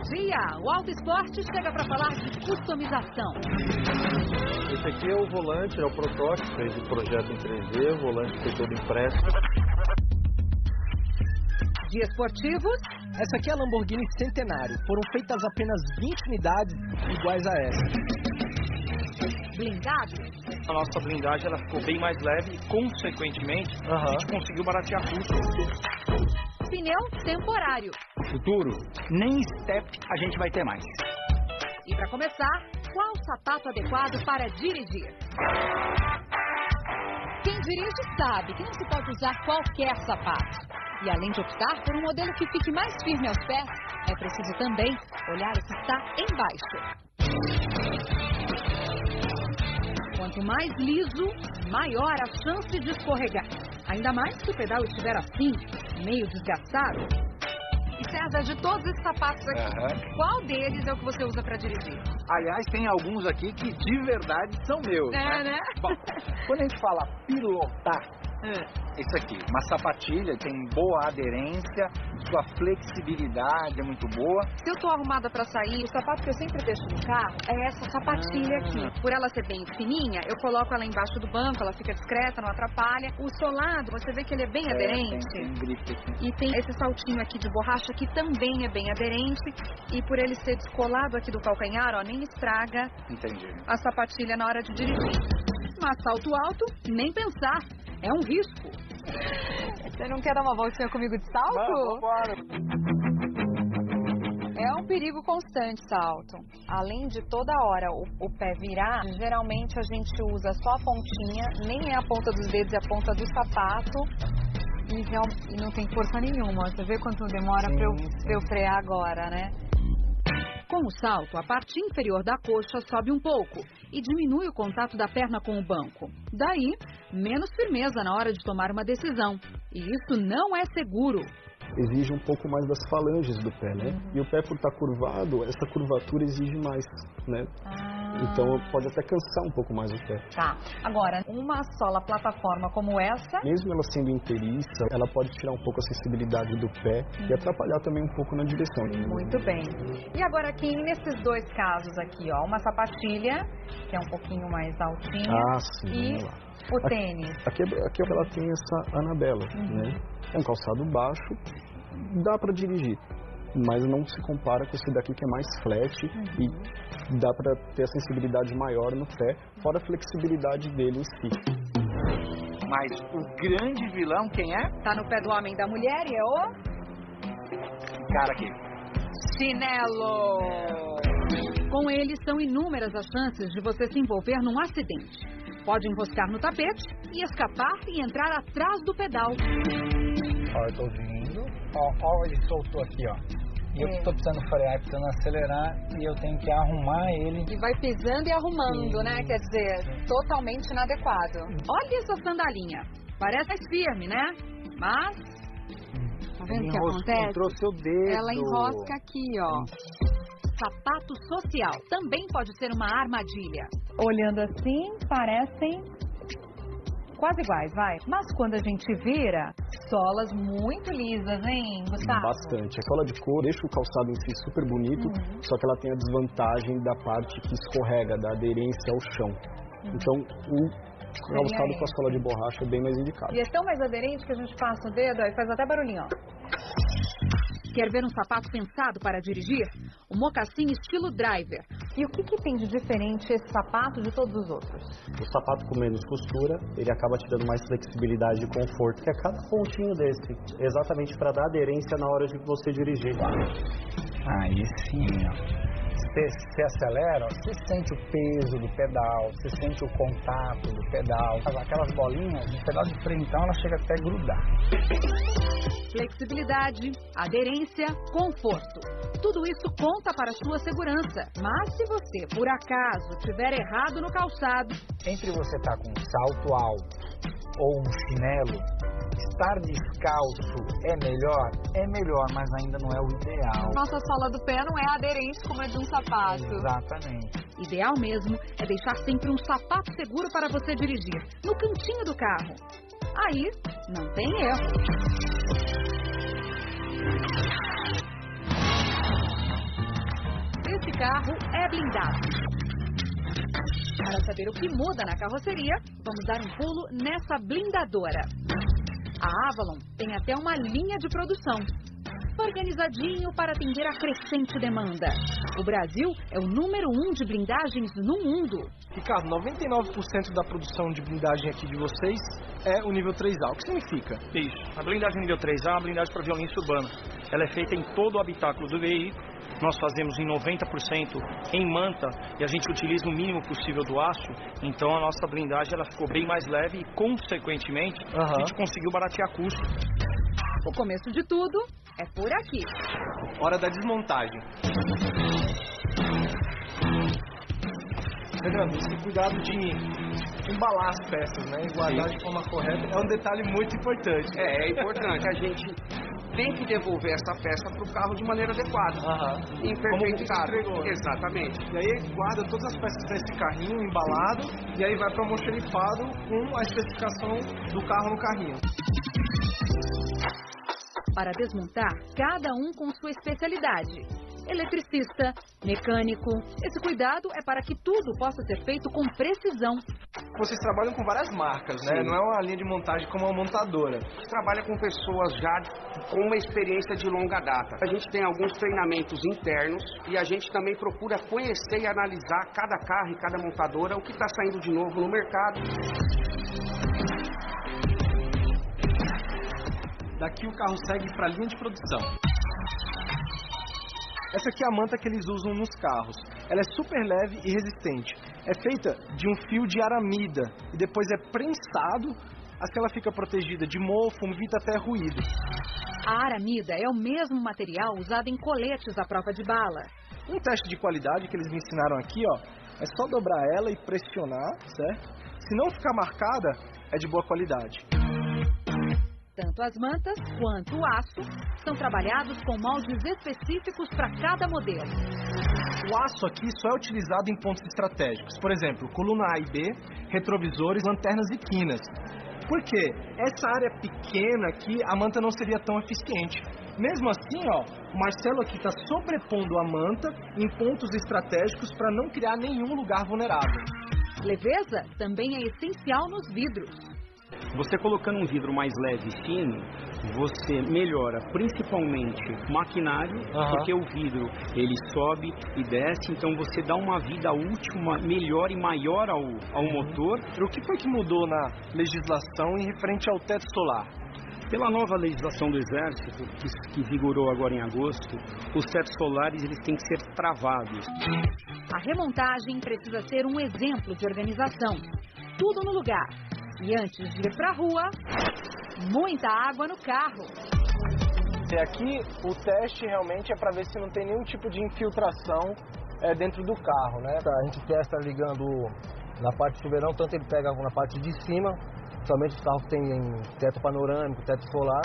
dia! O Auto Esporte chega para falar de customização. Esse aqui é o volante, é o protótipo, fez o projeto em 3D, o volante foi todo impresso. De esportivos. Essa aqui é a Lamborghini Centenário. Foram feitas apenas 20 unidades iguais a essa. Blindados. A nossa blindagem ela ficou bem mais leve e, consequentemente, a gente conseguiu baratear custo. Pneu temporário. Futuro, nem step a gente vai ter mais. E para começar, qual sapato adequado para dirigir? Quem dirige sabe que não se pode usar qualquer sapato. E além de optar por um modelo que fique mais firme aos pés, é preciso também olhar o que está embaixo. Quanto mais liso, maior a chance de escorregar. Ainda mais se o pedal estiver assim, meio desgastado. E César, de todos esses sapatos aqui, qual deles é o que você usa para dirigir? Aliás, tem alguns aqui que de verdade são meus. Né? Bom, quando a gente fala pilotar, esse aqui, uma sapatilha, tem boa aderência, sua flexibilidade é muito boa. Se eu tô arrumada pra sair, o sapato que eu sempre deixo no carro é essa sapatilha aqui. Por ela ser bem fininha, eu coloco ela embaixo do banco, ela fica discreta, não atrapalha. O solado, você vê que ele é bem aderente. Tem gripe aqui. E tem esse saltinho aqui de borracha que também é bem aderente. E por ele ser descolado aqui do calcanhar, ó, nem estraga a sapatilha na hora de dirigir. Mas salto alto, nem pensar. É um risco. Você não quer dar uma voltinha comigo de salto? Bora. É um perigo constante salto. Além de toda hora o pé virar, geralmente a gente usa só a pontinha, nem é a ponta dos dedos, é a ponta do sapato. E não tem força nenhuma. Você vê quanto demora pra eu frear agora, né? Com o salto, a parte inferior da coxa sobe um pouco e diminui o contato da perna com o banco. Daí, menos firmeza na hora de tomar uma decisão. E isso não é seguro. Exige um pouco mais das falanges do pé, né? E o pé, por estar curvado, essa curvatura exige mais, né? Então pode até cansar um pouco mais o pé. Tá. Agora, uma sola plataforma como essa... Mesmo ela sendo inteiriça, ela pode tirar um pouco a sensibilidade do pé e atrapalhar também um pouco na direção. Muito bem. E agora aqui, nesses dois casos aqui, ó, uma sapatilha, que é um pouquinho mais altinha, sim, e vamos lá. o tênis. Aqui ela tem essa Anabela, né? É um calçado baixo, dá para dirigir, mas não se compara com esse daqui que é mais flat e dá para ter a sensibilidade maior no pé, fora a flexibilidade dele em si. Mas o grande vilão, quem é? Tá no pé do homem e da mulher e é o... Cara aqui. Chinelo! Com ele, são inúmeras as chances de você se envolver num acidente. Pode enroscar no tapete e escapar e entrar atrás do pedal. Ó, eu tô vindo. Ó, ele soltou aqui, ó. E eu tô precisando frear, precisando acelerar e eu tenho que arrumar ele. E vai pisando e arrumando, né? Quer dizer, totalmente inadequado. Olha essa sandalinha. Parece mais firme, né? Mas... Tá vendo o que acontece? Entrou seu dedo. Ela enrosca aqui, ó. Sapato social também pode ser uma armadilha. Olhando assim, parecem quase iguais, vai. Mas quando a gente vira, solas muito lisas, hein, Gustavo? Bastante. A sola de couro deixa o calçado em si super bonito, só que ela tem a desvantagem da parte que escorrega, da aderência ao chão. Então, o calçado com a sola de borracha é bem mais indicado. E é tão mais aderente que a gente passa o dedo e faz até barulhinho, ó. Quer ver um sapato pensado para dirigir? O mocassim estilo driver. E o que tem de diferente esse sapato de todos os outros? O sapato com menos costura, ele acaba te dando mais flexibilidade e conforto, que é cada pontinho desse, exatamente para dar aderência na hora de você dirigir. Aí sim, ó. Você acelera, você sente o peso do pedal, você sente o contato do pedal. Aquelas bolinhas, o pedal de freio, então, ela chega até a grudar. Flexibilidade, aderência, conforto. Tudo isso conta para a sua segurança. Mas se você, por acaso, estiver errado no calçado... Entre você estar com um salto alto ou um chinelo, estar descalço é melhor, mas ainda não é o ideal. Nossa sola do pé não é aderente como a de um sapato. Exatamente. Ideal mesmo é deixar sempre um sapato seguro para você dirigir, no cantinho do carro. Aí, não tem erro. esse carro é blindado. Para saber o que muda na carroceria, vamos dar um pulo nessa blindadora. A Avalon tem até uma linha de produção, organizadinho para atender a crescente demanda. O Brasil é o número 1 de blindagens no mundo. Ricardo, 99% da produção de blindagem aqui de vocês é o nível 3A. O que significa? Isso. A blindagem nível 3A é uma blindagem para violência urbana. Ela é feita em todo o habitáculo do veículo. Nós fazemos em 90% em manta e a gente utiliza o mínimo possível do aço. Então a nossa blindagem ela ficou bem mais leve e, consequentemente, a gente conseguiu baratear custo. O começo de tudo é por aqui. Hora da desmontagem. Fernando, esse cuidado de embalar as peças, né, e guardar de forma correta é um detalhe muito importante. É importante. A gente tem que devolver essa peça para o carro de maneira adequada. Em perfeito estado. Exatamente. E aí guarda todas as peças desse carrinho embalado e aí vai para o almoxarifado com a especificação do carro no carrinho. Para desmontar, cada um com sua especialidade. Eletricista, mecânico. Esse cuidado é para que tudo possa ser feito com precisão. Vocês trabalham com várias marcas, né? Não é uma linha de montagem como uma montadora. A gente trabalha com pessoas já com uma experiência de longa data. A gente tem alguns treinamentos internos e a gente também procura conhecer e analisar cada carro e cada montadora, o que está saindo de novo no mercado. Daqui o carro segue para a linha de produção. Essa aqui é a manta que eles usam nos carros. Ela é super leve e resistente. É feita de um fio de aramida e depois é prensado, assim ela fica protegida de mofo, evita até ruído. A aramida é o mesmo material usado em coletes à prova de bala. Um teste de qualidade que eles me ensinaram aqui, ó, é só dobrar ela e pressionar, certo? Se não ficar marcada, é de boa qualidade. Tanto as mantas quanto o aço são trabalhados com moldes específicos para cada modelo. O aço aqui só é utilizado em pontos estratégicos. Por exemplo, coluna A e B, retrovisores, lanternas e quinas. Por quê? Essa área pequena aqui, a manta não seria tão eficiente. Mesmo assim, ó, o Marcelo aqui está sobrepondo a manta em pontos estratégicos para não criar nenhum lugar vulnerável. Leveza também é essencial nos vidros. Você colocando um vidro mais leve e fino, você melhora principalmente o maquinário, porque o vidro ele sobe e desce, então você dá uma vida útil melhor e maior ao motor. O que foi que mudou na legislação em referente ao teto solar? Pela nova legislação do Exército, que vigorou agora em agosto, os tetos solares eles têm que ser travados. A remontagem precisa ser um exemplo de organização. Tudo no lugar. E antes de ir pra rua, muita água no carro. E aqui o teste realmente é para ver se não tem nenhum tipo de infiltração dentro do carro, né? A gente testa ligando na parte de chuveirão, tanto ele pega na parte de cima, somente os carros que têm teto panorâmico, teto solar.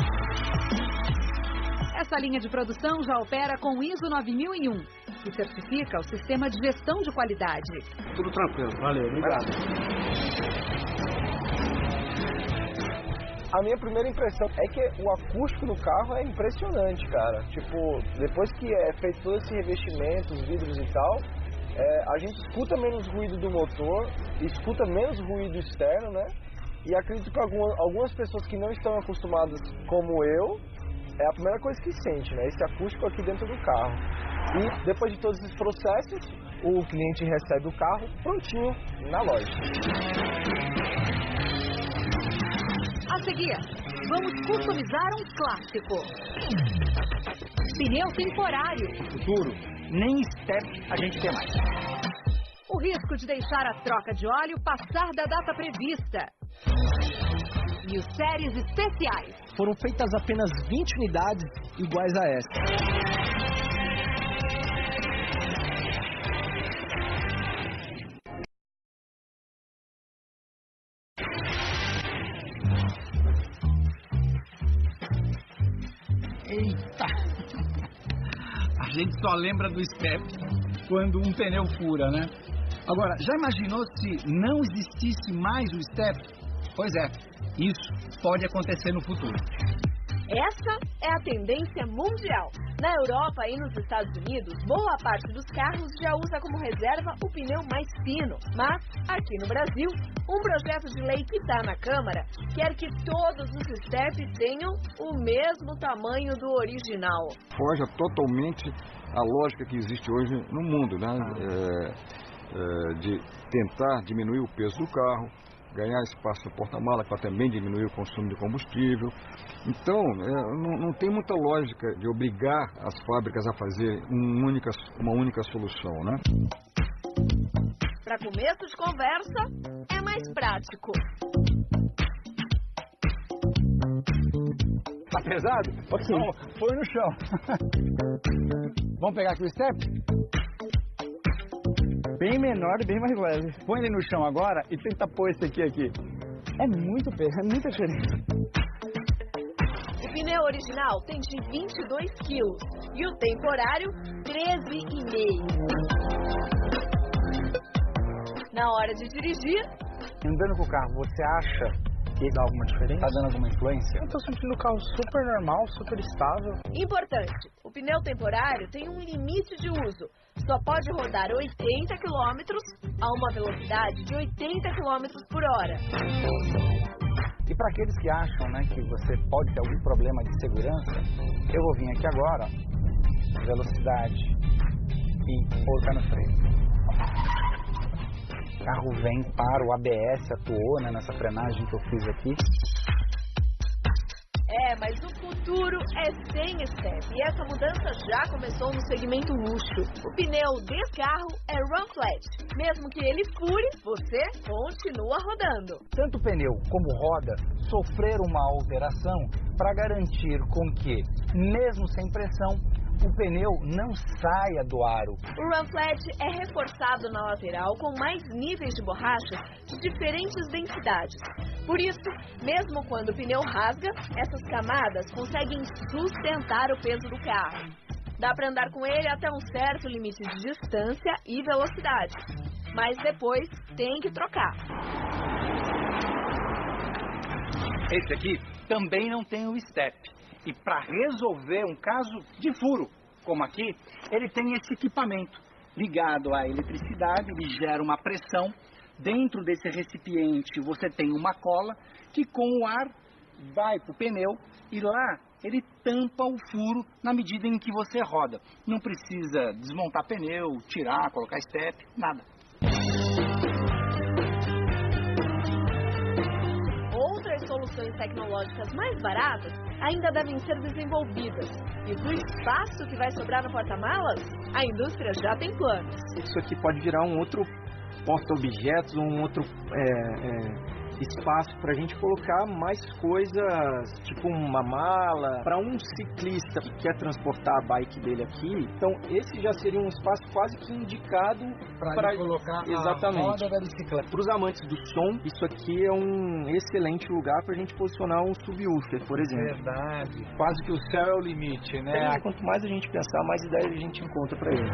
Essa linha de produção já opera com o ISO 9001, que certifica o sistema de gestão de qualidade. Tudo tranquilo. Valeu, obrigado. A minha primeira impressão é que o acústico do carro é impressionante, cara. Tipo, depois que é feito todo esse revestimento, os vidros e tal, a gente escuta menos ruído do motor, escuta menos ruído externo, né? E acredito que algumas pessoas que não estão acostumadas como eu, é a primeira coisa que sente, né? Esse acústico aqui dentro do carro. E depois de todos esses processos, o cliente recebe o carro prontinho na loja. A seguir, vamos customizar um clássico. Pneu temporário. No futuro, nem step a gente tem mais. O risco de deixar a troca de óleo passar da data prevista. E os séries especiais. Foram feitas apenas 20 unidades iguais a essa. Eita! A gente só lembra do step quando um pneu fura, né? Agora, já imaginou se não existisse mais o step? Pois é, isso pode acontecer no futuro. Essa é a tendência mundial. Na Europa e nos Estados Unidos, boa parte dos carros já usa como reserva o pneu mais fino. Mas, aqui no Brasil, um projeto de lei que está na Câmara quer que todos os step tenham o mesmo tamanho do original. Foge totalmente a lógica que existe hoje no mundo, né? De tentar diminuir o peso do carro, ganhar espaço no porta-mala para também diminuir o consumo de combustível. Então, não tem muita lógica de obrigar as fábricas a fazer uma única solução, né? Para começo de conversa, é mais prático. Tá pesado? Ok. Então, põe no chão. Vamos pegar aqui o step? Bem menor e bem mais leve. Põe ele no chão agora e tenta pôr esse aqui. É muito peso, é muita diferença. O pneu original tem de 22 quilos e o temporário 13,5. Na hora de dirigir... Andando com o carro, você acha que dá alguma diferença? Tá dando alguma influência? Eu tô sentindo o carro super normal, super estável. Importante, o pneu temporário tem um limite de uso. Só pode rodar 80 km a uma velocidade de 80 km por hora. E para aqueles que acham, né, que você pode ter algum problema de segurança, eu vou vir aqui agora, ó, velocidade e colocar no freio. O carro vem para o ABS, atuou, né, nessa frenagem que eu fiz aqui. Mas o futuro é sem step e essa mudança já começou no segmento luxo. O pneu desse carro é run flat. Mesmo que ele fure, você continua rodando. Tanto o pneu como roda sofreram uma alteração para garantir com que, mesmo sem pressão, o pneu não saia do aro. O run flat é reforçado na lateral com mais níveis de borrachas de diferentes densidades. Por isso, mesmo quando o pneu rasga, essas camadas conseguem sustentar o peso do carro. Dá para andar com ele até um certo limite de distância e velocidade, mas depois tem que trocar. Esse aqui também não tem o step. E para resolver um caso de furo, como aqui, ele tem esse equipamento ligado à eletricidade, ele gera uma pressão. Dentro desse recipiente você tem uma cola que com o ar vai para o pneu e lá ele tampa o furo na medida em que você roda. Não precisa desmontar pneu, tirar, colocar step, nada. Outras soluções tecnológicas mais baratas ainda devem ser desenvolvidas. E do espaço que vai sobrar no porta-malas, a indústria já tem planos. Isso aqui pode virar um outro porta-objetos, um outro espaço para a gente colocar mais coisas, tipo uma mala, para um ciclista que quer transportar a bike dele aqui. Então esse já seria um espaço quase que indicado para colocar exatamente. A roda da bicicleta. Para os amantes do som, isso aqui é um excelente lugar para a gente posicionar um subwoofer, por exemplo. Verdade. Quase que o céu é o limite, né? Quanto mais a gente pensar, mais ideias a gente encontra para ele.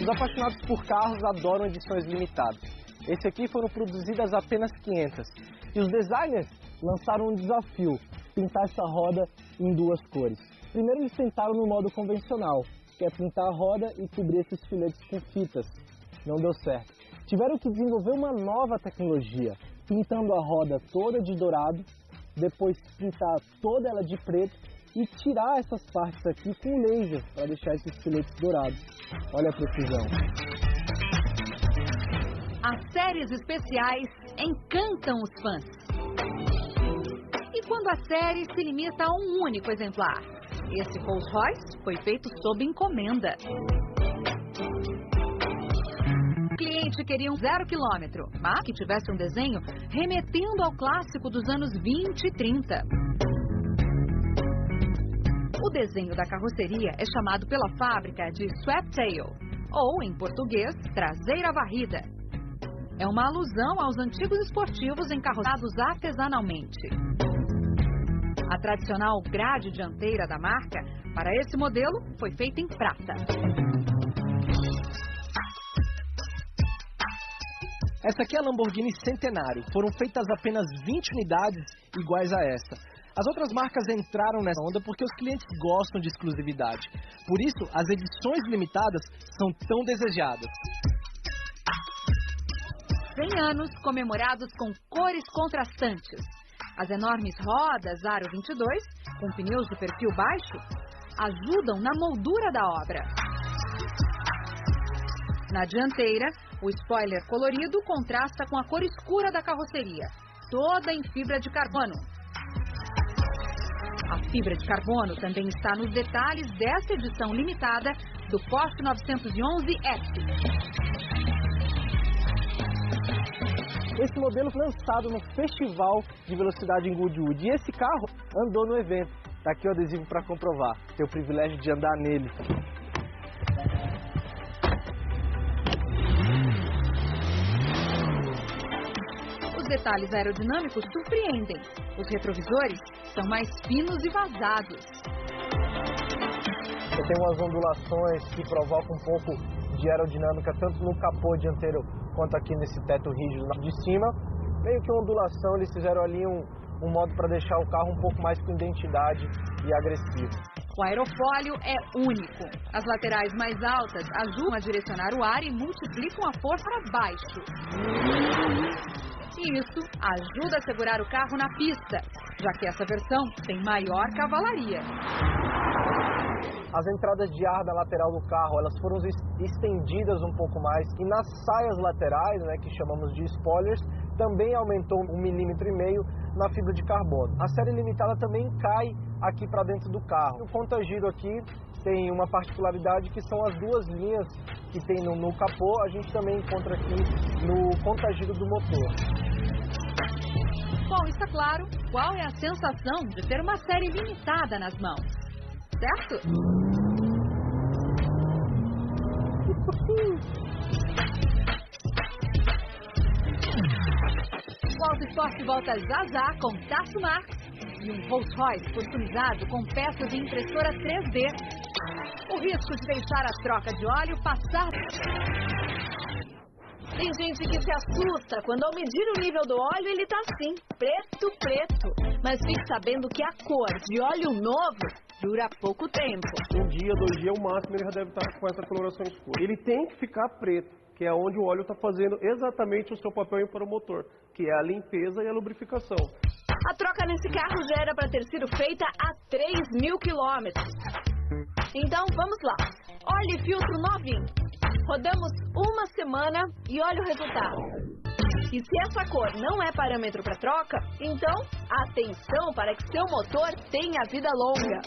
Os apaixonados por carros adoram edições limitadas. Esse aqui foram produzidas apenas 500. E os designers lançaram um desafio, pintar essa roda em duas cores. Primeiro eles tentaram no modo convencional, que é pintar a roda e cobrir esses filetes com fitas. Não deu certo. Tiveram que desenvolver uma nova tecnologia, pintando a roda toda de dourado, depois pintar toda ela de preto e tirar essas partes aqui com laser para deixar esses filetes dourados. Olha a precisão. As séries especiais encantam os fãs. E quando a série se limita a um único exemplar? Esse Rolls Royce foi feito sob encomenda. O cliente queria um 0 km, mas que tivesse um desenho remetendo ao clássico dos anos 20 e 30. O desenho da carroceria é chamado pela fábrica de swept tail, ou, em português, traseira varrida. É uma alusão aos antigos esportivos encarroçados artesanalmente. A tradicional grade dianteira da marca, para esse modelo, foi feita em prata. Essa aqui é a Lamborghini Centenário. Foram feitas apenas 20 unidades iguais a essa. As outras marcas entraram nessa onda porque os clientes gostam de exclusividade. Por isso, as edições limitadas são tão desejadas. 100 anos comemorados com cores contrastantes. As enormes rodas Aro 22, com pneus de perfil baixo, ajudam na moldura da obra. Na dianteira, o spoiler colorido contrasta com a cor escura da carroceria, toda em fibra de carbono. A fibra de carbono também está nos detalhes desta edição limitada do Porsche 911 S. Esse modelo foi lançado no Festival de Velocidade em Goodwood e esse carro andou no evento. Tá aqui o adesivo para comprovar. Tenho o privilégio de andar nele. Os detalhes aerodinâmicos surpreendem. Os retrovisores são mais finos e vazados. Eu tenho umas ondulações que provocam um pouco de aerodinâmica, tanto no capô dianteiro quanto aqui nesse teto rígido de cima. Meio que uma ondulação, eles fizeram ali um modo para deixar o carro um pouco mais com identidade e agressivo. O aerofólio é único. As laterais mais altas ajudam a direcionar o ar e multiplicam a força para baixo. E isso ajuda a segurar o carro na pista, já que essa versão tem maior cavalaria. As entradas de ar da lateral do carro, elas foram estendidas um pouco mais e nas saias laterais, né, que chamamos de spoilers, também aumentou 1,5 mm na fibra de carbono. A série limitada também cai aqui para dentro do carro. O contagiro aqui tem uma particularidade que são as duas linhas que tem no capô, a gente também encontra aqui no contagiro do motor. Bom, está claro qual é a sensação de ter uma série limitada nas mãos, certo? O Auto Esporte volta já com Tasso Marx e um Rolls Royce customizado com peças de impressora 3D. O risco de deixar a troca de óleo passar... Tem gente que se assusta quando ao medir o nível do óleo ele tá assim, preto, preto. Mas fique sabendo que a cor de óleo novo dura pouco tempo. 1 dia, 2 dias, o máximo ele já deve estar com essa coloração escura. Ele tem que ficar preto, que é onde o óleo está fazendo exatamente o seu papel para o motor, que é a limpeza e a lubrificação. A troca nesse carro já era para ter sido feita a 3.000 quilômetros. Então vamos lá, óleo e filtro novinho. Rodamos uma semana e olha o resultado. E se essa cor não é parâmetro para troca, então atenção para que seu motor tenha vida longa.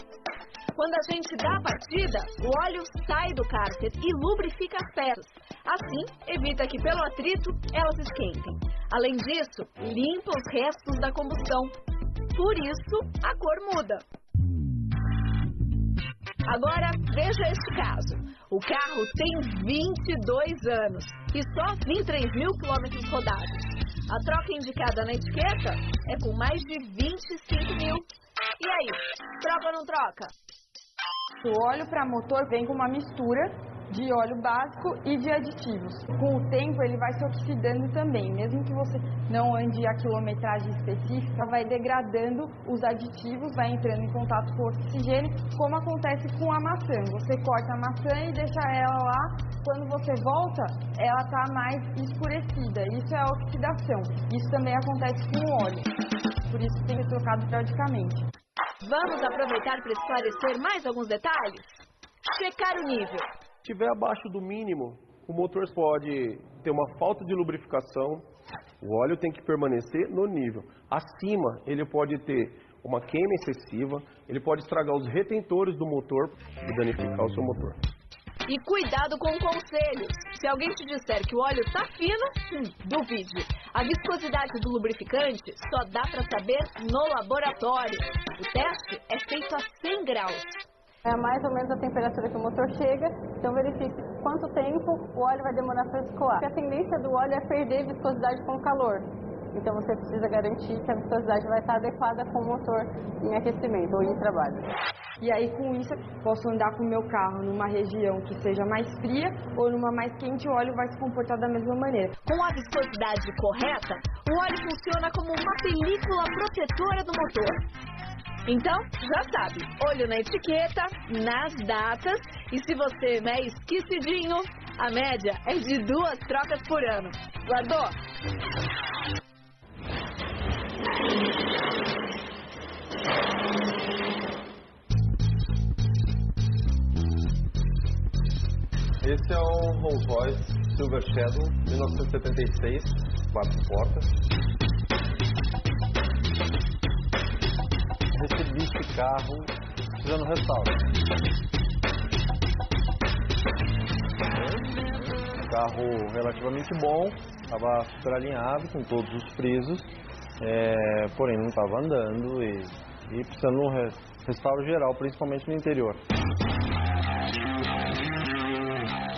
Quando a gente dá a partida, o óleo sai do cárter e lubrifica as peças. Assim, evita que pelo atrito elas esquentem. Além disso, limpa os restos da combustão. Por isso, a cor muda. Agora, veja este caso. O carro tem 22 anos e só 23.000 quilômetros rodados. A troca indicada na etiqueta é com mais de 25.000. E aí, troca ou não troca? O óleo para motor vem com uma mistura de óleo básico e de aditivos. Com o tempo ele vai se oxidando também, mesmo que você não ande a quilometragem específica, vai degradando os aditivos, vai entrando em contato com o oxigênio, como acontece com a maçã. Você corta a maçã e deixa ela lá, quando você volta, ela está mais escurecida. Isso é a oxidação. Isso também acontece com o óleo, por isso tem que ser trocado periodicamente. Vamos aproveitar para esclarecer mais alguns detalhes? Checar o nível. Se estiver abaixo do mínimo, o motor pode ter uma falta de lubrificação, o óleo tem que permanecer no nível. Acima, ele pode ter uma queima excessiva, ele pode estragar os retentores do motor e danificar o seu motor. E cuidado com conselhos. Se alguém te disser que o óleo está fino, duvide. A viscosidade do lubrificante só dá para saber no laboratório. O teste é feito a 100 graus. É mais ou menos a temperatura que o motor chega, então verifique quanto tempo o óleo vai demorar para escoar. A tendência do óleo é perder viscosidade com o calor, então você precisa garantir que a viscosidade vai estar adequada com o motor em aquecimento ou em trabalho. E aí, com isso, posso andar com o meu carro numa região que seja mais fria ou numa mais quente, o óleo vai se comportar da mesma maneira. Com a viscosidade correta, o óleo funciona como uma película protetora do motor. Então, já sabe, olho na etiqueta, nas datas, e se você é esquecidinho, a média é de 2 trocas por ano. Guardou? Esse é um Rolls Royce Silver Shadow 1976, 4 portas. Recebi esse carro precisando restauro. Carro relativamente bom, estava super alinhado com todos os frisos, porém não estava andando e precisando de um restauro geral, principalmente no interior.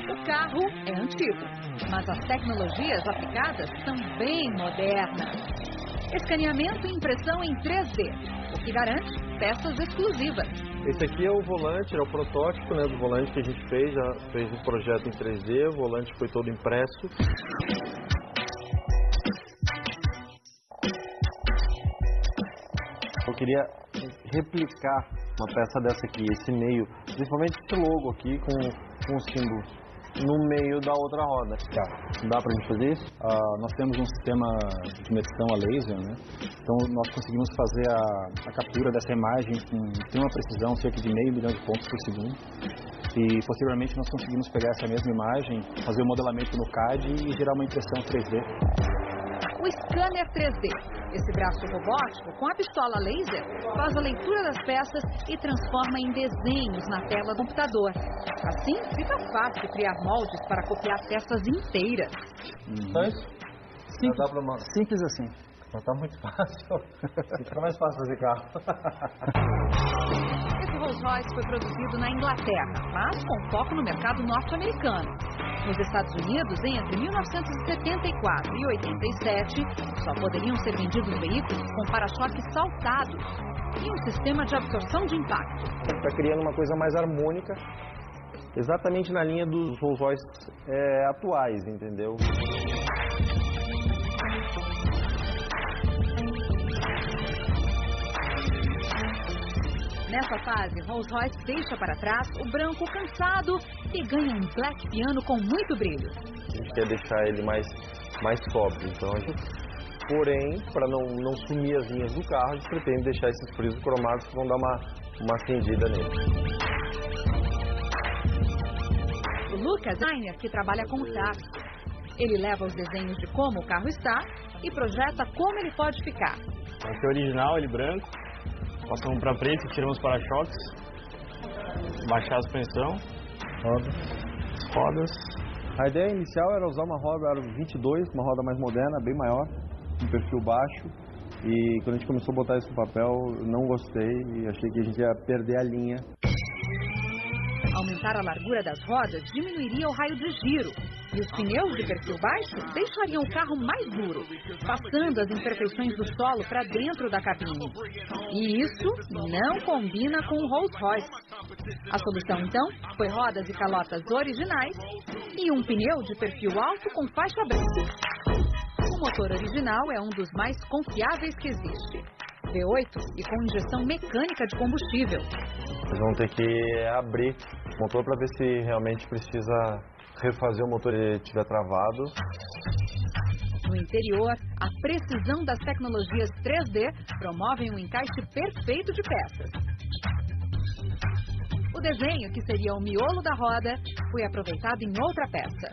O carro é antigo, mas as tecnologias aplicadas são bem modernas. Escaneamento e impressão em 3D, o que garante peças exclusivas. Esse aqui é o volante, é o protótipo do volante que a gente fez, já fez um projeto em 3D, o volante foi todo impresso. Eu queria replicar uma peça dessa aqui, esse meio, principalmente esse logo aqui com o símbolo no meio da outra roda. Tá. Dá pra gente fazer isso? Nós temos um sistema de medição a laser, né? Então nós conseguimos fazer a captura dessa imagem com uma precisão cerca de 500 milhões de pontos por segundo. E posteriormente nós conseguimos pegar essa mesma imagem, fazer o modelamento no CAD e gerar uma impressão 3D. O scanner 3D, esse braço robótico com a pistola laser, faz a leitura das peças e transforma em desenhos na tela do computador. Assim, fica fácil criar moldes para copiar peças inteiras. Só isso? Simples assim. Não tá muito fácil. Fica mais fácil fazer carro. Esse Rolls Royce foi produzido na Inglaterra, mas com foco no mercado norte-americano. Nos Estados Unidos, entre 1974 e 87, só poderiam ser vendidos veículos com para-choques saltados e um sistema de absorção de impacto. Está criando uma coisa mais harmônica, exatamente na linha dos Rolls Royce atuais, entendeu? Nessa fase, Rolls-Royce deixa para trás o branco cansado e ganha um black piano com muito brilho. A gente quer deixar ele mais sóbrio, então porém, para não sumir as linhas do carro, a gente pretende deixar esses frisos cromados que vão dar uma acendida nele. O Lucas é designer que trabalha com o táxi. Ele leva os desenhos de como o carro está e projeta como ele pode ficar. Esse é original, ele branco. Passamos para preto, tiramos os para-choques, baixar a suspensão, rodas. A ideia inicial era usar uma roda aro 22, uma roda mais moderna, bem maior, um perfil baixo. E quando a gente começou a botar isso no papel, não gostei e achei que a gente ia perder a linha. Aumentar a largura das rodas diminuiria o raio de giro. E os pneus de perfil baixo deixariam o carro mais duro, passando as imperfeições do solo para dentro da cabine. E isso não combina com o Rolls Royce. A solução, então, foi rodas e calotas originais e um pneu de perfil alto com faixa branca. O motor original é um dos mais confiáveis que existe. V8 e com injeção mecânica de combustível. Eles vão ter que abrir o motor para ver se realmente precisa refazer o motor se estiver travado. No interior, a precisão das tecnologias 3D promovem um encaixe perfeito de peças. O desenho, que seria o miolo da roda, foi aproveitado em outra peça.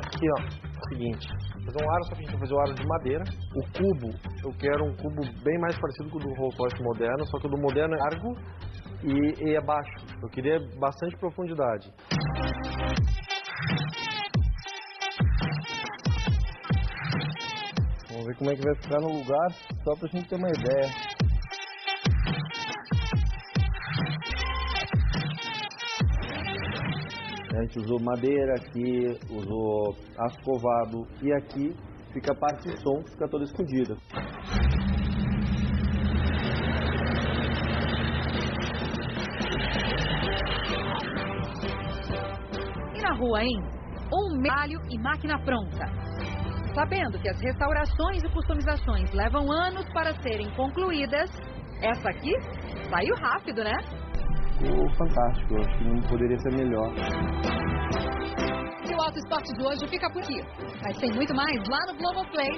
Aqui, ó, seguinte, vou fazer um aro, só que a gente vai fazer o aro de madeira. O cubo, eu quero um cubo bem mais parecido com o do Rolls Royce moderno, só que o do moderno é largo e é baixo. Eu queria bastante profundidade. Vamos ver como é que vai ficar no lugar, só pra gente ter uma ideia. A gente usou madeira aqui, usou aço covado e aqui fica a parte de som que fica toda escondida. na rua, hein? Metralho e máquina pronta. Sabendo que as restaurações e customizações levam anos para serem concluídas, essa aqui saiu rápido, né? Fantástico, acho que não poderia ser melhor. E o Auto Esporte de hoje fica por aqui. Mas tem muito mais lá no Globoplay.